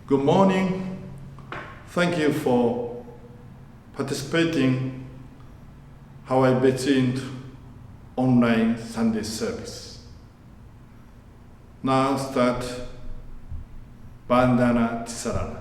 Good morning. Thank you for participating Hawaii Betsuin online Sunday service. Now start Vandana and Ti-Sarana.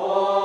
Oh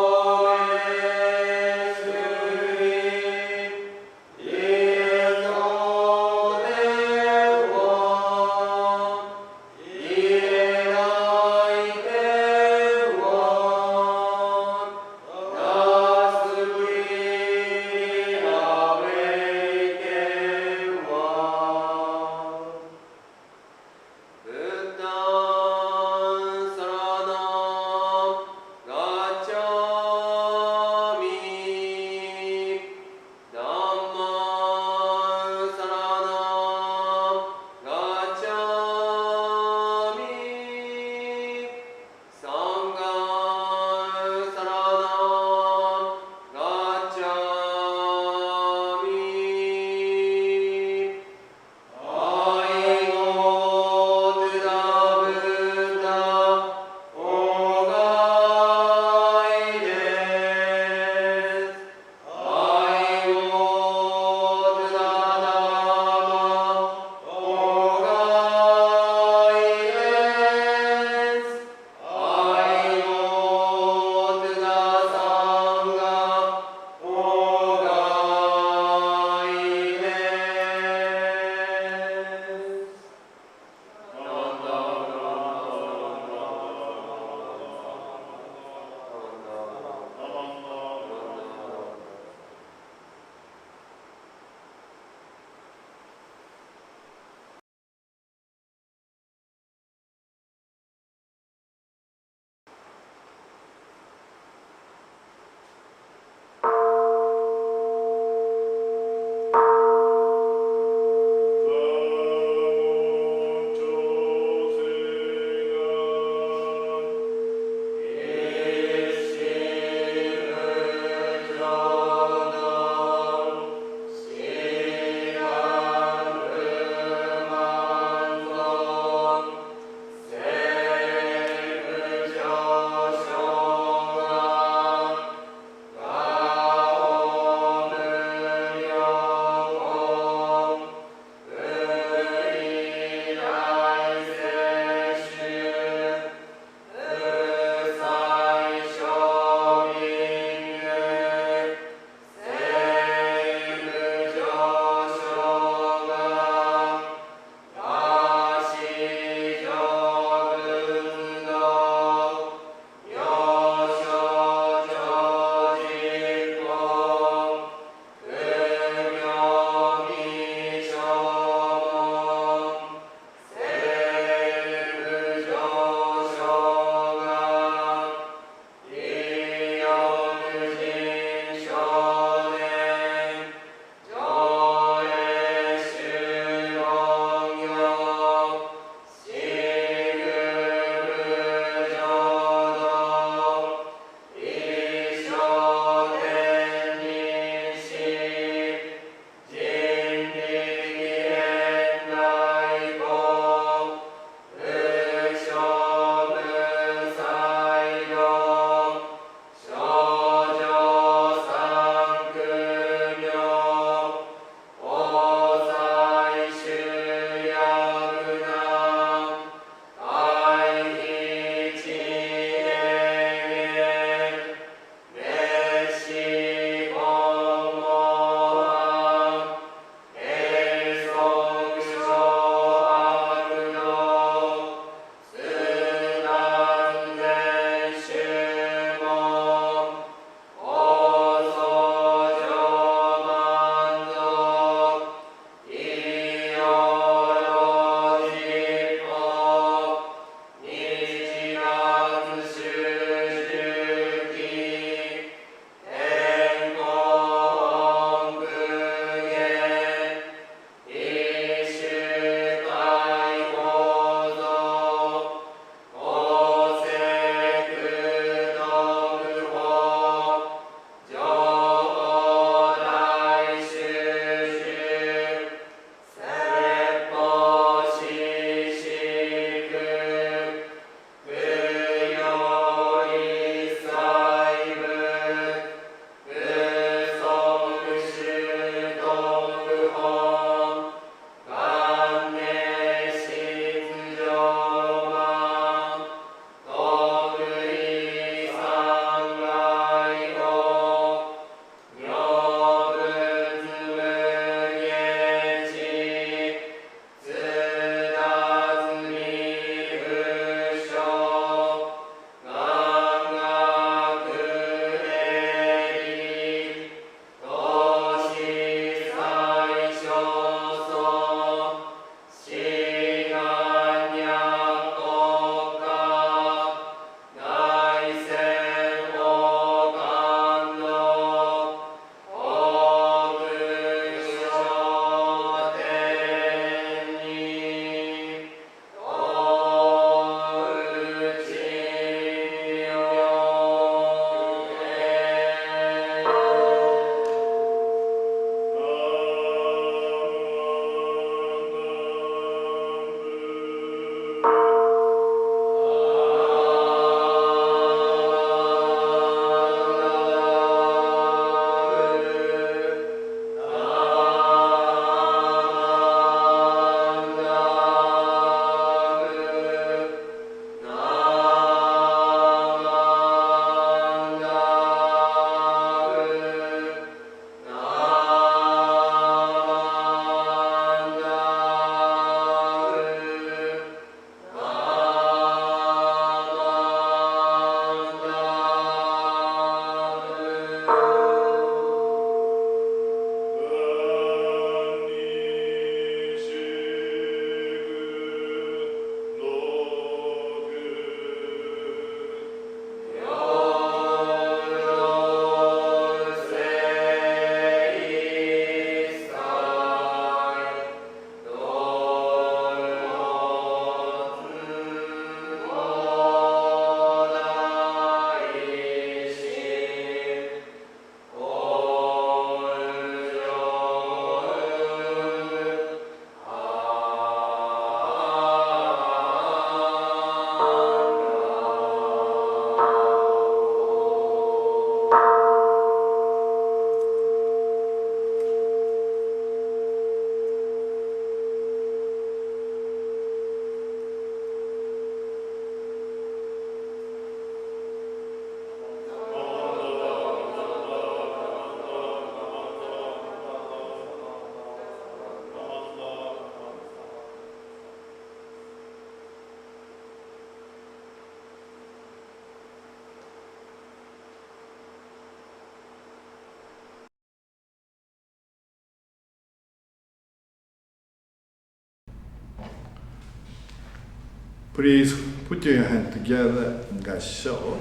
Please put your hand together in Gassho.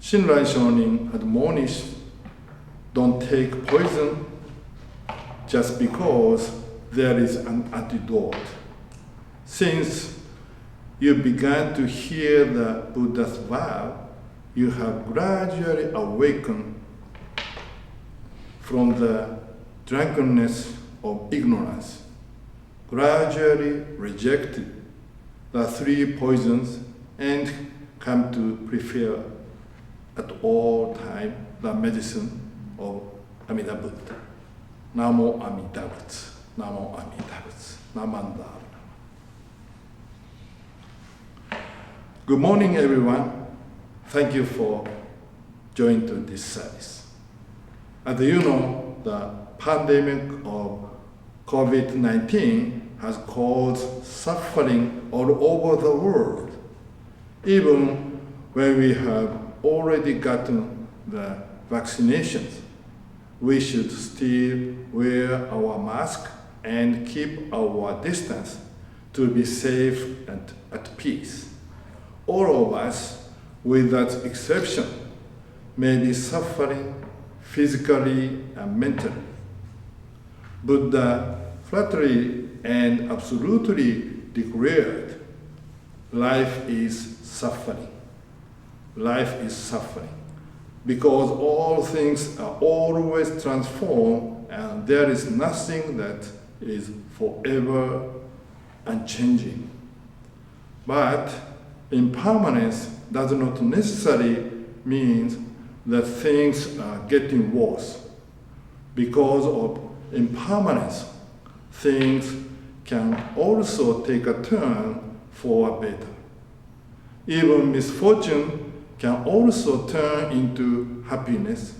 Shinran Shonin admonished, don't take poison just because there is an antidote. Since you began to hear the Buddha's vow, you have gradually awakened from the drunkenness of ignorance, gradually rejected the three poisons, and come to prefer at all time the medicine of Amida Buddha. Namo Amida Butsu, Namo Amida Butsu, Namandar. Good morning, everyone. Thank you for joining to this service. As you know, the pandemic of COVID-19 has caused suffering all over the world. Even when we have already gotten the vaccinations, we should still wear our mask and keep our distance to be safe and at peace. All of us, without exception, may be suffering physically and mentally. Buddha flatly and absolutely declared, life is suffering. Life is suffering because all things are always transformed and there is nothing that is forever unchanging. But impermanence does not necessarily mean that things are getting worse. Because of impermanence, things can also take a turn for better. Even misfortune can also turn into happiness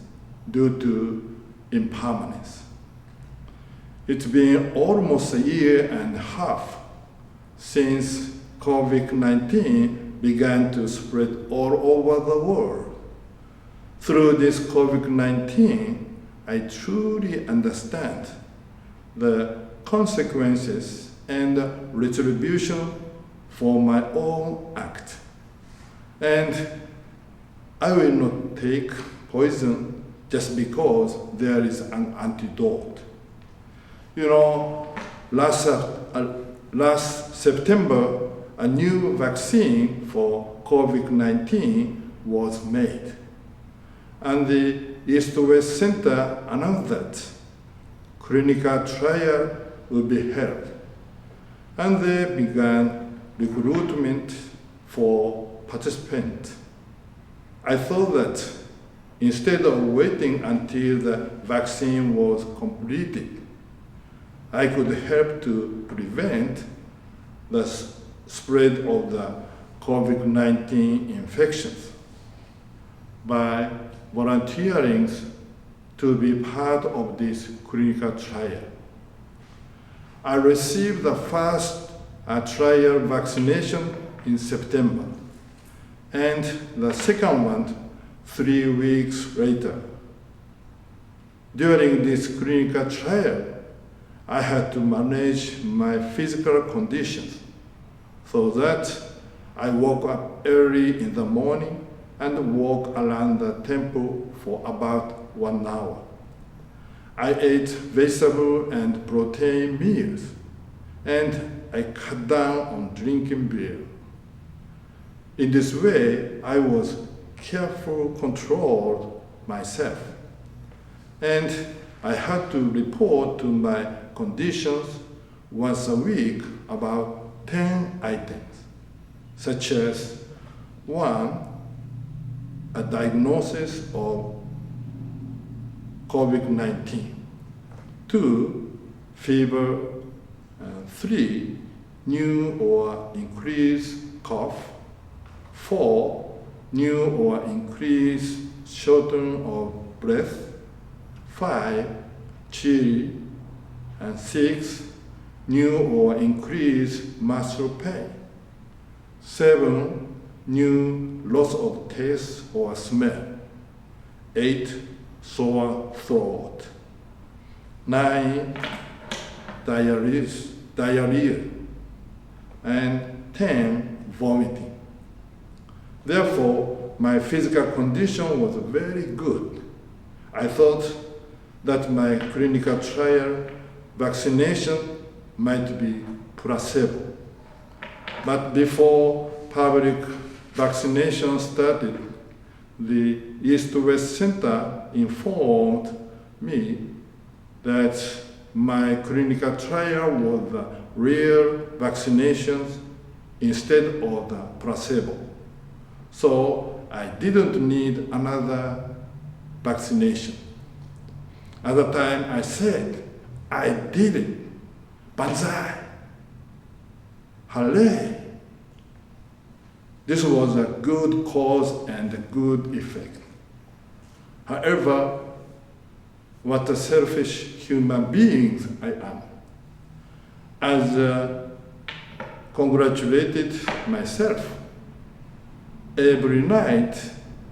due to impermanence. It's been almost a year and a half since COVID-19 began to spread all over the world. Through this COVID-19, I truly understand the consequences and retribution for my own act. And I will not take poison just because there is an antidote. You know, last September, a new vaccine for COVID-19 was made. And the East-West Center announced that clinical trial will be held. And they began recruitment for participants. I thought that instead of waiting until the vaccine was completed, I could help to prevent the spread of the COVID-19 infections by volunteering to be part of this clinical trial. I received the first trial vaccination in September, and the second one 3 weeks later. During this clinical trial, I had to manage my physical conditions so that I woke up early in the morning and walked around the temple for about 1 hour. I ate vegetable and protein meals, and I cut down on drinking beer. In this way, I was carefully controlled myself, and I had to report to my conditions once a week about 10 items, such as 1, a diagnosis of COVID-19, 2, fever, 3, new or increased cough, 4, new or increased shortening of breath, 5, chilly, and 6, new or increased muscle pain, 7, new loss of taste or smell, 8, sore throat, 9, diarrhea, and 10, vomiting. Therefore, my physical condition was very good. I thought that my clinical trial vaccination might be placebo. But before public vaccination started, the East-West Center informed me that my clinical trial was the real vaccinations instead of the placebo. So I didn't need another vaccination. At the time I said, I did it. Banzai. Hooray. This was a good cause and a good effect. However, what a selfish human being I am. As congratulated myself, every night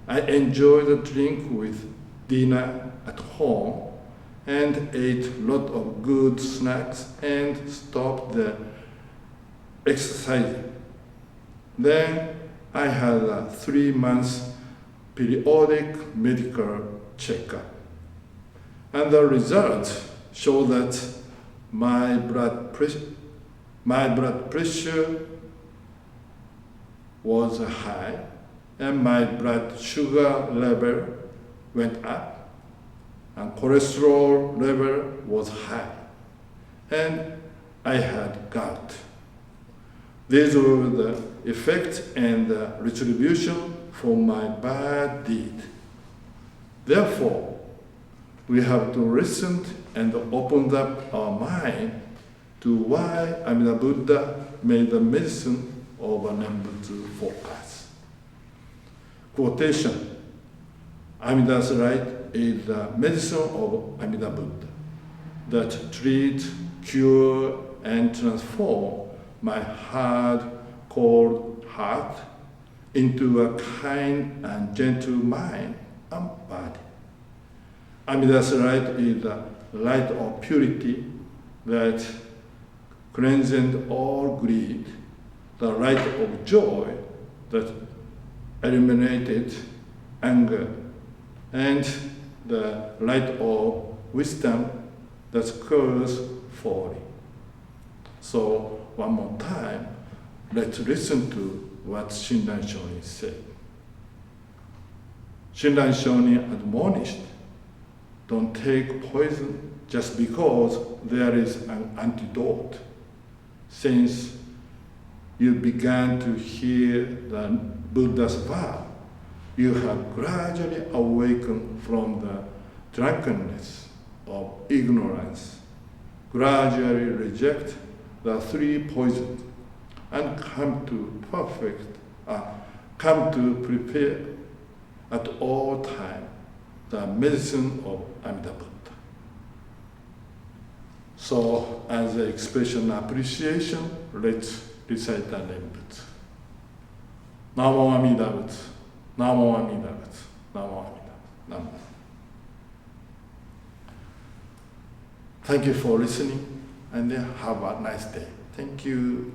I enjoyed a drink with dinner at home and ate a lot of good snacks and stopped the exercising. Then I had a 3 months periodic medical checkup. And the results show that my blood pressure was high and my blood sugar level went up and cholesterol level was high and I had gout. These were the effects and the retribution for my bad deed. Therefore, we have to listen and open up our mind to why Amida Buddha made the medicine of Nembutsu for us. Quotation: Amida's light is the medicine of Amida Buddha that treats, cure, and transform my hard, cold heart into a kind and gentle mind and body. Amida's light is the light of purity that cleanses all greed, the light of joy that eliminated anger, and the light of wisdom that cures folly. So, one more time, let's listen to what Shinran Shonin said. Shinran Shonin admonished, don't take poison just because there is an antidote. Since you began to hear the Buddha's vow, you have gradually awakened from the drunkenness of ignorance, gradually reject the 3 poisons, and come to prepare at all time the medicine of Amida Buddha. So, as an expression of appreciation, let's recite the Nembutsu. Namo Amida Butsu, Namo Amida Butsu, Namo Amida Butsu, Namo. Thank you for listening, and have a nice day. Thank you.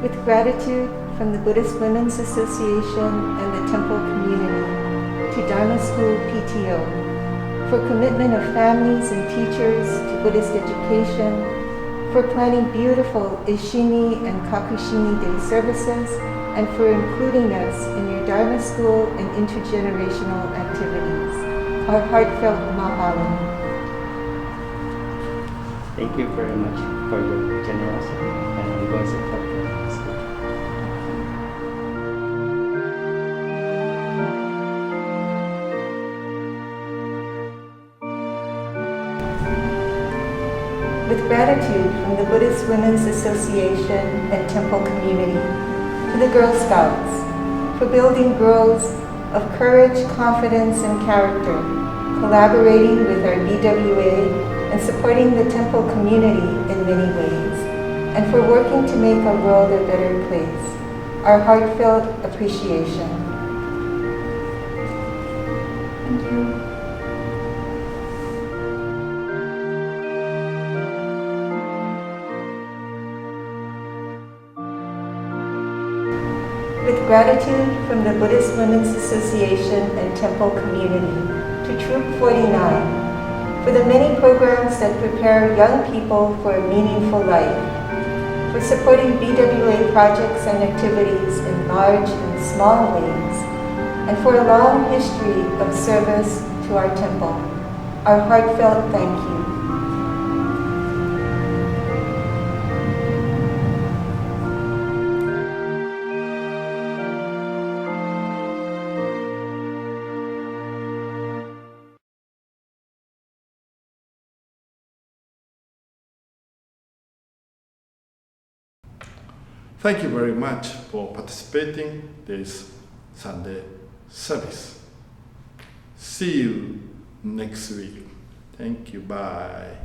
With gratitude from the Buddhist Women's Association and the Temple community to Dharma School PTO, for commitment of families and teachers to Buddhist education, for planning beautiful Ishini and Kakushini Day services, and for including us in your Dharma School and intergenerational activities. Our heartfelt mahalo. Thank you very much for your generosity and ongoing support for the school. With gratitude from the Buddhist Women's Association and Temple community to the Girl Scouts for building girls of courage, confidence, and character, collaborating with our BWA and supporting the Temple community in many ways, and for working to make our world a better place. Our heartfelt appreciation. Thank you. With gratitude from the Buddhist Women's Association and Temple community to Troop 49 for the many programs that prepare young people for a meaningful life, for supporting BWA projects and activities in large and small ways, and for a long history of service to our temple. Our heartfelt thank you. Thank you very much for participating this Sunday service. See you next week. Thank you. Bye.